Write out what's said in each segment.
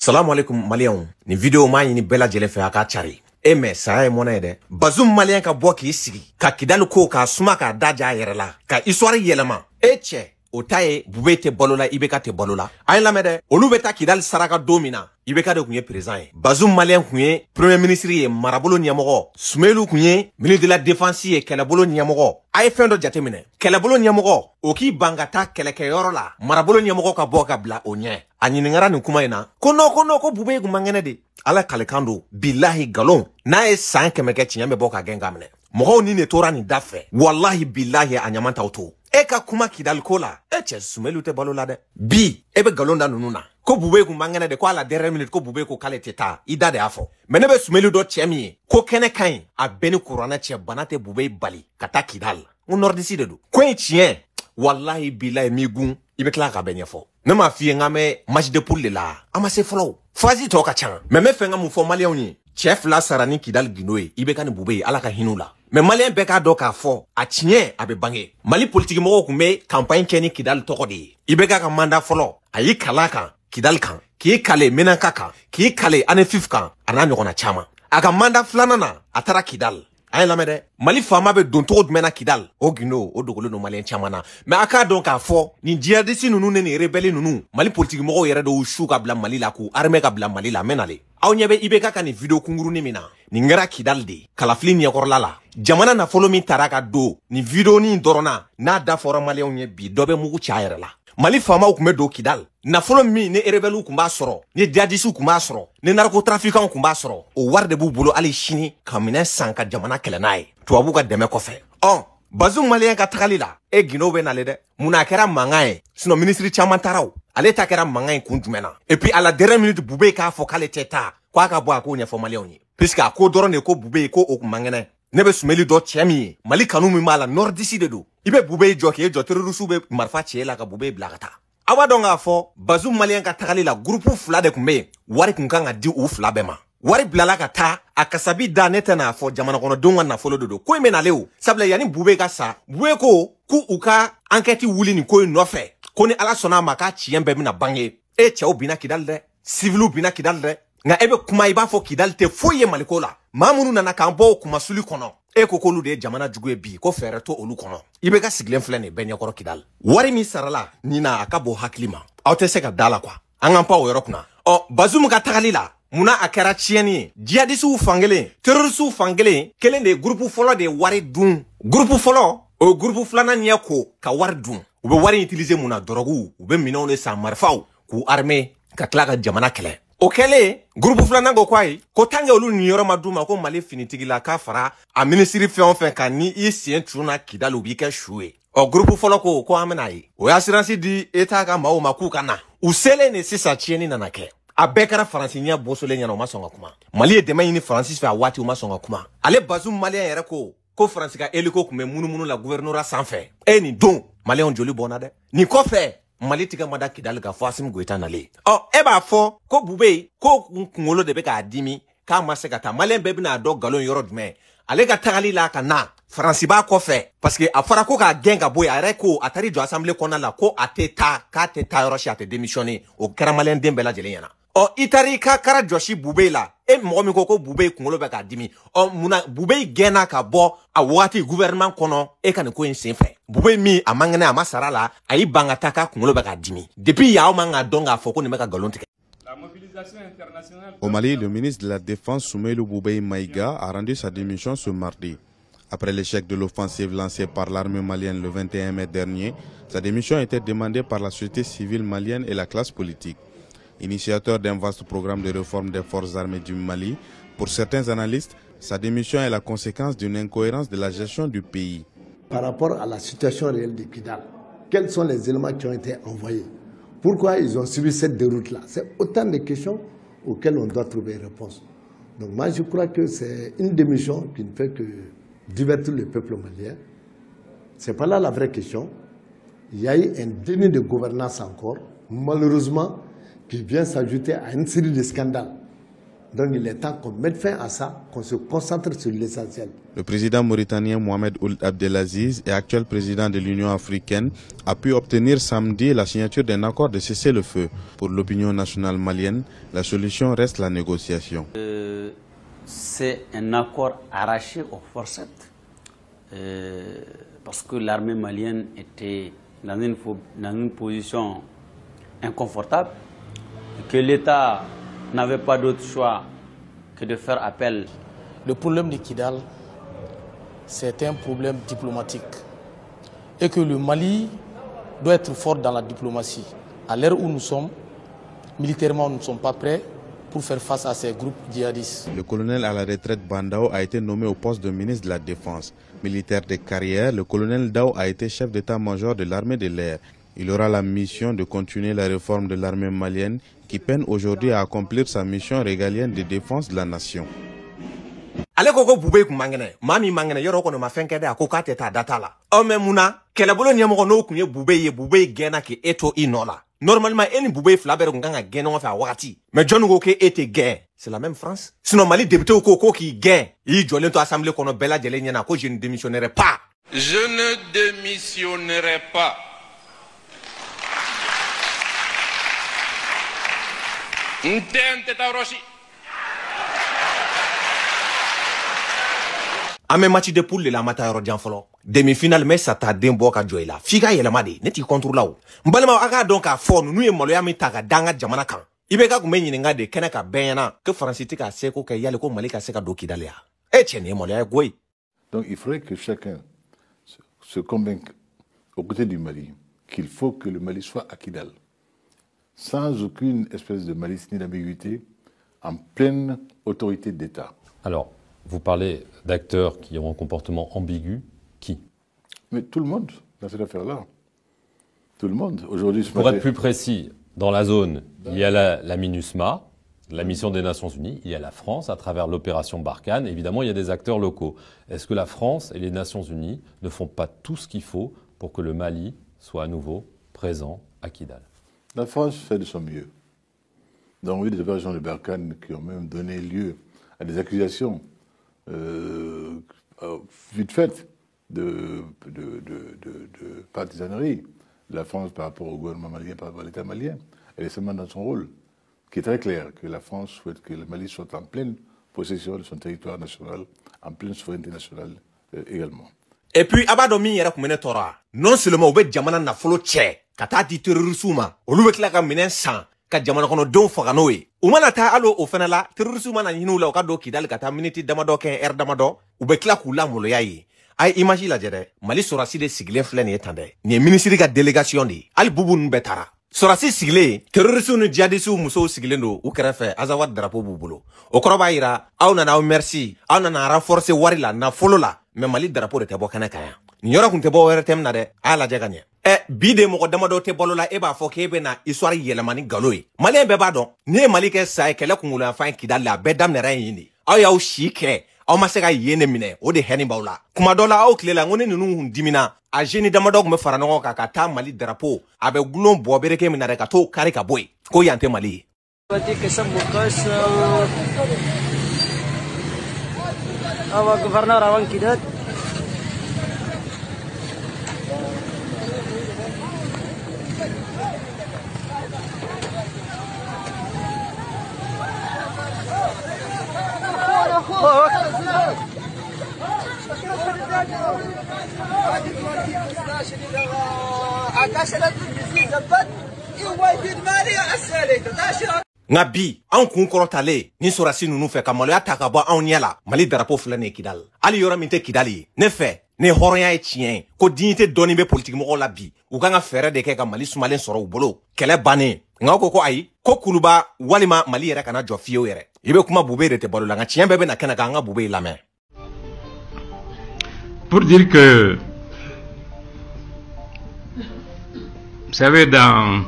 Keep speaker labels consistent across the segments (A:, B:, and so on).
A: Salam alaikum Maliens. Ni vidéo ma ni bella jele fe aka chari. Mais ça est mon aide. Bazoum Malien ka bo ki sigi. Ka kidal ko ka suma ka daja yere la. Ka histoire yelema. Eche otaye bubete bolola ibeka te bolola. Ay la mede. Olu beta kidal saraka domina. Ibeka de kunye présent. Bazoum Malien kunye premier ministre ye marabolo niamogo. Sumelu kunye ministre de la défense ye kelabolo niamogo. Ay fendo jatemine. Kelabolo niamogo. Oki bangata keleke yorola. Marabolo niamogo ka boka bla onye. Anyiningara ni kuma ina. Kono ko bube gumangene de. Ala kalekando billahi galon. Na e san kemeke chinyambe boka gengamne. Mogo ni ne tora ni dafe. Wallahi billahi anyamanta auto. Eka kuma kidal kola. Eche sumelu te balola de. Bi ebe galon da nununa. Ko bube gumangene de ko ala dernière minute ko bube ko kale teta. Ida de afo. Menebe sumelu do chemi. Ko kene kain a beni kurana che banate bube bali. Kata kidal. On ordisi de do. Kwen chien. Wallahi billahi migun. Ibe kla ka benyefo. Ne ma fie ngame match de poule la. Ama se follow. Fazi to ka chan. Me fenga mu fo malien ni. Chef la sarani kidal ginoe. Ibe kan bube ala ka hinula. Me malien beka do ka fo. A chien abe bange. Mali politique mo ko me campagne keni kidal tokodi. Ibe ka manda follow. Ayi kalaka kidal kan. Ki kale menanka kan. Ki kale ane fif kan. Ana nyona chama. Aka manda flanana atara kidal. Ayen lamede Mali fama be don to mena kidal o gino o dogolo no malien chamana mais aka donc a fo ni jihadisi nunu ne ni rebelle nunu Mali politique mo yere do shu ka bla Mali la ku armée ka bla Mali la menale aw nyebe ibeka ka ni video kunguru ni mina ni ngara kidal de kalafli ni yakorla la jamana na follow mi taraka do ni video ni dorona na da fora malien nye bi dobe mugu cha yere la Mali fama ukume do kidal na follow mi ne rebelle kumba soro ni jihadisi kumba soro ni narcotrafiquant kumba soro o war de bu bolo ali shini kamine sanka jamana kelenai tuabu ka deme kofe Bazoum Malien ka tagali la e gino be nale de muna kera mangaye sino ministre chaman taraw ale ta kera mangaye kuntumena et puis à la dernière minute bube ka fo kale teta kwa ka bo ko nya fo malien ni puisque a ko doro ne ko bube ko o mangene ne be sumeli do chemi Mali kanu mi mala nordisi de do ibe bube joke jo terrorisme be marfa chela ka bube blagata awa donga fo Bazoum Malien ka tagali la groupe fula de kumbe wari kunkanga di u fula bema wari blala ka ta akasabi da netana fo jamana kono donwa na folo dodo ko me na lew sabla yani bube ka sa bube ko ku uka enquête wuli ni ko no fe ko ni ala sona maka chiyembe mi na bange e che obina kidal de civilu bina kidal de nga ebe kuma iba fo kidal te foye malikola mamunu na kambo kuma suli kono e ko kolu de jamana jugu e bi ko fere to olu kono ibe ka siglen flene benya koro kidal wari mi sarala ni na akabo haklima awte se ka dala kwa angampa o yorokuna Bazoum ka tagali la muna akara chieni jihadisu fangele terroristu fangele kelen de groupe folo de wari dun groupe folo o groupe flana nyako ka wari dun ube wari utiliser muna drogu ube minone sa marfaw ku armée ka klaka jamana kele o kele groupe flana go kwai ko tange olu ni yoro maduma ko Mali finitigi la ka fara a ministry fe ka ni isien truna kidalu bi ka shuwe o groupe folo ko amenai o assurance di eta ka mawo makuka na usele ne sisa chieni na nake a bekara faransinya bosole nyana o masonga kuma Mali e demain ni Francis fa wati o masonga kuma ale Bazoum Malien yere ko fransika eliko kume munu la gouverneur sanfé ni don Malien joli bonade ni ko fe Mali tiga mada kidal ga fasim goita nale eba fo ko bube ko ngolo de be ka adimi ka maseka ta Malien bebi na do galon yorod me ale ga tagali la kana Fransi ba ko fe parce que afara ko ka genga boy are ko atari jo assemblée kona la ko ateta ka teta yoroshi ate démissionner o kera Malien dembela jelena itari ka kara joshi bube la mo mi ko bube kungolo be ka dimi muna bube gena ka bo a wati gouvernement kono e kan ko ense fe bube mi amangene amasara la ayi bangata ka kungolo be ka dimi depuis ya o manga donga foko ne meka galonte.
B: Au Mali, le ministre de la Défense Soumeilou Boubeye Maïga a rendu sa démission ce mardi. Après l'échec de l'offensive lancée par l'armée malienne le 21 mai dernier, sa démission a été demandée par la société civile malienne et la classe politique. Initiateur d'un vaste programme de réforme des forces armées du Mali, pour certains analystes, sa démission est la conséquence d'une incohérence de la gestion du pays.
C: Par rapport à la situation réelle de Kidal, quels sont les éléments qui ont été envoyés? Pourquoi ils ont suivi cette déroute-là? C'est autant de questions auxquelles on doit trouver une réponse. Donc moi je crois que c'est une démission qui ne fait que divertir le peuple malien. Ce n'est pas là la vraie question. Il y a eu un déni de gouvernance encore, malheureusement, qui vient s'ajouter à une série de scandales. Donc il est temps qu'on mette fin à ça, qu'on se concentre sur l'essentiel.
B: Le président mauritanien Mohamed Ould Abdelaziz et actuel président de l'Union africaine a pu obtenir samedi la signature d'un accord de cessez-le-feu. Pour l'opinion nationale malienne, la solution reste la négociation.
D: C'est un accord arraché aux forceps parce que l'armée malienne était dans une position inconfortable, que l'État n'avait pas d'autre choix que de faire appel.
E: Le problème de Kidal, c'est un problème diplomatique et que le Mali doit être fort dans la diplomatie. À l'heure où nous sommes, militairement, nous ne sommes pas prêts pour faire face à ces groupes djihadistes.
B: Le colonel à la retraite Bandao a été nommé au poste de ministre de la Défense. Militaire de carrière, le colonel Dao a été chef d'état-major de l'armée de l'air. Il aura la mission de continuer la réforme de l'armée malienne qui peine aujourd'hui à accomplir sa mission régalienne de défense de la nation.
A: Ale ko bube ku mangene mami mangene yoro ko no mafenke de akoka teta data la o me muna kelebolo nyamo no kunye bube gena ke eto inola normalement eni bube flaber ko nganga gena fa wakati mais John go ke ete gain c'est la même France sinon Mali député ko ki gain yi jolé to assemblée kono bela jele nyana ko je ne démissionnerai pas.
F: Je ne démissionnerai pas. Ntente Tauroshi.
A: Ame match de poule la mata yoro dianfolo demi-finale mais ça t'a dembo ka joila figa yelama de neti contrôle law mbalema aka donc a fond nu yemolo ya mitaka danga jamana kan ibe ka kumenyi nga de kenaka bena que France tika seko ka yale ko malika seka do kidalia e chene yemolo ya goy.
G: Donc il faudrait que chacun se convainque aux côtés du Mali qu'il faut que le Mali soit à Kidal sans aucune espèce de malice ni d'ambiguïté en pleine autorité d'État.
H: Alors, vous parlez d'acteurs qui ont un comportement ambigu. Qui?
G: Mais tout le monde dans cette affaire-là. Tout le monde. Aujourd'hui,
H: pour être plus précis, dans la zone, il y a la MINUSMA, la mission des Nations Unies, il y a la France à travers l'opération Barkhane. Évidemment, il y a des acteurs locaux. Est-ce que la France et les Nations Unies ne font pas tout ce qu'il faut pour que le Mali soit à nouveau présent à Kidal?
G: La France fait de son mieux. Donc, oui, des opérations de Barkhane qui ont même donné lieu à des accusations vite faites de partisanerie de la France par rapport au gouvernement malien, par rapport à l'État malien. Elle est seulement dans son rôle, qui est très clair, que la France souhaite que le Mali soit en pleine possession de son territoire national, en pleine souveraineté nationale également.
A: Et puis, abadomi yera kumene tora. Non seulement oube jamana na folo che, kata di terrorisuma, oluwe klaka minen san, ka jamana kono don faganoe. Umana ta alo ofenala, terrorisuma na hinu la okado kidal kata miniti damado ken damado, ube klaku la molo yayi. Ay imagine la jere, Mali sorasi de sigle flen yetande. Ni ministry ka délégation di, al bubu nbetara. Sorasi sigle, terrorisme ni djihadisu muso sigle ndo, u kerefe, azawad drapeau bubulo. Okoroba ira, au nana merci, au nana renforcer warila, na folo la, mais Mali drapeau de tebo kana kaya. Nyora kun tebo were tem na de, ala jaganye. Bide moko damado te bolola eba fokebe na histoire yelemani galoe. Mali be badon, ni Mali ke sa kele kungula fa kidal la bedam ne ren yini. Aw yaw shike. Aw maseka yene mine o de heni bawla kuma dola aw klela ngone nunu dimina a jeni damado ko me farano ka ta Mali drapeau abe gulon bo bereke mina reka to kare ka boy ko yante Mali
I: wati kesam bukas awa governor awan kidat
A: Ngabi an kun korotale ni sorasi nunu fe kamalo ya takabo an nyala Mali drapeau flane Kidal ali yora minte Kidali ne fe ne horonya e chien ko dignité doni be politique mo la bi u kanga fere de ke ka Mali sumalen soro u bolo kele bane ngako ko ayi ko kuluba walima Mali yere kana jofio yere ibe kuma bube rete bolo la nga chien bebe na kana ka nga bube la main.
J: Pour dire que vous savez, dans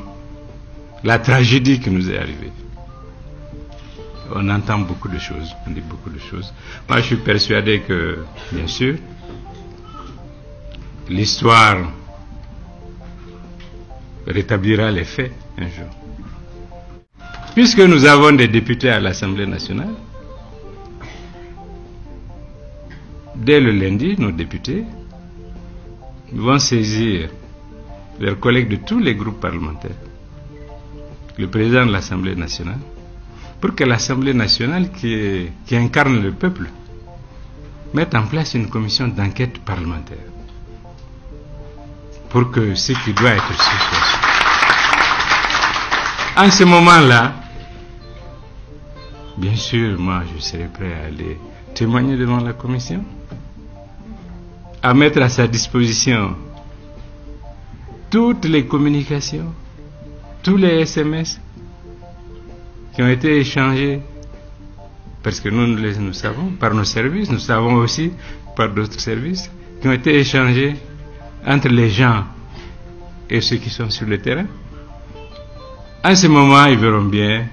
J: la tragédie qui nous est arrivée, on entend beaucoup de choses, on dit beaucoup de choses. Moi, je suis persuadé que, bien sûr, l'histoire rétablira les faits un jour. puisque nous avons des députés à l'Assemblée nationale, dès le lundi, nos députés vont saisir leurs collègues de tous les groupes parlementaires, le président de l'Assemblée nationale, pour que l'Assemblée nationale, qui incarne le peuple, mette en place une commission d'enquête parlementaire pour que ce qui doit être su soit su. En ce moment-là, bien sûr, moi, je serai prêt à aller témoigner devant la commission, à mettre à sa disposition toutes les communications, tous les SMS qui ont été échangés, parce que nous savons par nos services, nous savons aussi par d'autres services, qui ont été échangés entre les gens et ceux qui sont sur le terrain. En ce moment, ils verront bien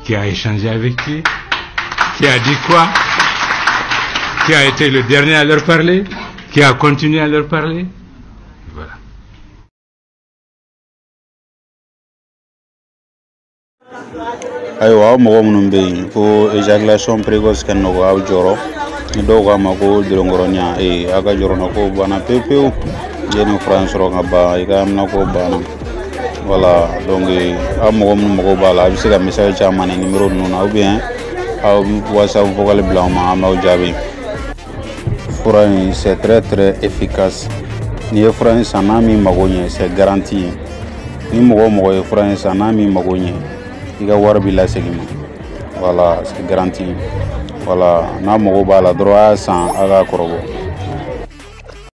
J: qui a échangé avec qui a dit quoi, qui a été le dernier à leur parler, qui a continué à leur parler. Voilà.
K: Aywa mo munum be ko éjaculation précoce kan no aw joro do ga ma ko dilongoronya aga joro no ko bana pepeu jeno France ro ngaba iga am na ko bana voilà donc am mo ko bala bi siga message chamane numéro non ou bien aw WhatsApp vocal blanc ma am na jabi c'est très très efficace ni France anami magonye c'est garanti ni mo France anami magonye iga war bi la segima voilà c'est garanti voilà na mo bala droit sans aga korobo